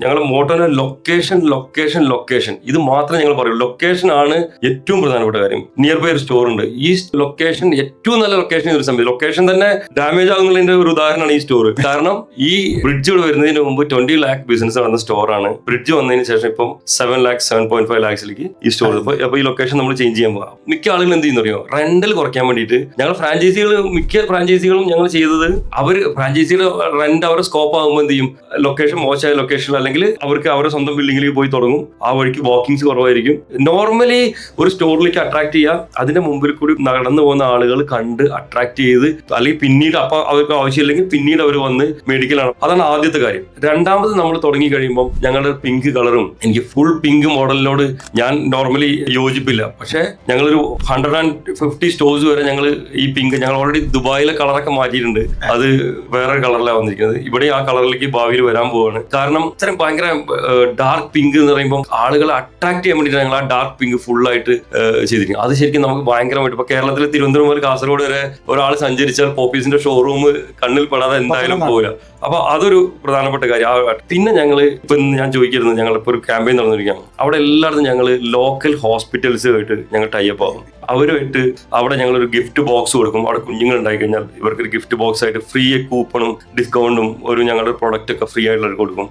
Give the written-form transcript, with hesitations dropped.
ഞങ്ങൾ മോട്ടോനെ ലൊക്കേഷൻ ഇത് മാത്രമേ ഞങ്ങൾ പറയൂ. ലൊക്കേഷൻ ആണ് ഏറ്റവും പ്രധാനപ്പെട്ട കാര്യം. നിയർ ബൈ ഒരു സ്റ്റോർ ഉണ്ട്. ഈ ലൊക്കേഷൻ ഏറ്റവും നല്ല ലൊക്കേഷൻ ഒരു സമയത്ത് ലൊക്കേഷൻ തന്നെ ഡാമേജ് ആകുന്നതിന്റെ ഒരു ഉദാഹരണമാണ് ഈ സ്റ്റോർ. കാരണം ഈ ബ്രിഡ്ജ് വരുന്നതിന് മുമ്പ് 20 lakh ബിസിനസ് നടന്ന സ്റ്റോറാണ്. ബ്രിഡ്ജ് വന്നതിന് ശേഷം ഇപ്പം 7.5 lakhs ഈ സ്റ്റോർ. അപ്പൊ ഈ ലൊക്കേഷൻ നമ്മൾ ചേഞ്ച് ചെയ്യാൻ പോകാം. മിക്ക ആളുകൾ എന്ത് ചെയ്യുന്നറിയോ, റെന്റൽ കുറയ്ക്കാൻ വേണ്ടിയിട്ട് ഞങ്ങൾ മിക്ക ഫ്രാഞ്ചൈസികളും ഞങ്ങൾ ചെയ്തത്, അവർ ഫ്രാഞ്ചൈസിയുടെ റെന്റ് അവരുടെ സ്കോപ്പ് ആകുമ്പോൾ എന്ത് ചെയ്യും, ലൊക്കേഷൻ മോശമായ ലൊക്കേഷൻ അല്ലെങ്കിൽ അവർക്ക് അവരുടെ സ്വന്തം ബിൽഡിങ്ങിലേക്ക് പോയി തുടങ്ങും. ആ വഴിക്ക് വാക്കിങ്സ് കുറവായിരിക്കും. നോർമലി ഒരു സ്റ്റോറിലേക്ക് അട്രാക്ട് ചെയ്യാം, അതിന്റെ മുമ്പിൽ കൂടി നടന്നു പോകുന്ന ആളുകൾ കണ്ട് അട്രാക്ട് ചെയ്ത്, അല്ലെങ്കിൽ പിന്നീട് അപ്പൊ അവർക്ക് ആവശ്യമില്ലെങ്കിൽ പിന്നീട് അവർ വന്ന് മേടിക്കലാണ്. അതാണ് ആദ്യത്തെ കാര്യം. രണ്ടാമത് നമ്മൾ തുടങ്ങി കഴിയുമ്പോൾ ഞങ്ങളുടെ പിങ്ക് കളറും, എനിക്ക് ഫുൾ പിങ്ക് മോഡലിനോട് ഞാൻ നോർമലി യോജിപ്പില്ല. പക്ഷെ ഞങ്ങളൊരു 150 സ്റ്റോഴ്സ് വരെ ഞങ്ങൾ ഈ പിങ്ക്, ഞങ്ങൾ ഓൾറെഡി ദുബായിലെ കളറൊക്കെ മാറ്റിയിട്ടുണ്ട്. അത് വേറെ കളറിലാണ് വന്നിരിക്കുന്നത്. ഇവിടെ ആ കളറിലേക്ക് ഭാവിയിൽ വരാൻ പോവാണ്. കാരണം ഇത്രയും ഭയങ്കര ഡാർക്ക് പിങ്ക് എന്ന് പറയുമ്പോൾ ആളുകളെ അട്രാക്ട് ചെയ്യാൻ വേണ്ടിയിട്ട് ഞങ്ങൾ ആ ഡാർക്ക് പിങ്ക് ഫുൾ ആയിട്ട് ചെയ്തിരിക്കും. അത് ശരിക്കും നമുക്ക് ഭയങ്കരമായിട്ട്, ഇപ്പൊ കേരളത്തിലെ തിരുവനന്തപുരം മുതൽ കാസർഗോഡ് വരെ ഒരാൾ സഞ്ചരിച്ചാൽ പോപ്പീസിന്റെ ഷോറൂം കണ്ണിൽ പെടാതെ എന്തായാലും പോവില്ല. അപ്പൊ അതൊരു പ്രധാനപ്പെട്ട കാര്യം. പിന്നെ ഞങ്ങൾ ഇപ്പൊ ഞാൻ ചോദിക്കരുത്, ഞങ്ങളിപ്പോ ഒരു ക്യാമ്പയിൻ നടന്നിരിക്കുകയാണ്. അവിടെ എല്ലായിടത്തും ഞങ്ങൾ ലോക്കൽ ഹോസ്പിറ്റൽസുമായിട്ട് ഞങ്ങൾ ടൈപ്പ് ആകും. അവരുമായിട്ട് അവിടെ ഞങ്ങളൊരു ഗിഫ്റ്റ് ബോക്സ് കൊടുക്കും. അവിടെ കുഞ്ഞുങ്ങൾ ഉണ്ടായി കഴിഞ്ഞാൽ ഇവർക്കൊരു ഗിഫ്റ്റ് ബോക്സ് ആയിട്ട് ഫ്രീ കൂപ്പണും ഡിസ്കൗണ്ടും ഒരു ഞങ്ങളുടെ പ്രൊഡക്റ്റ് ഒക്കെ ഫ്രീ ആയിട്ട് കൊടുക്കും.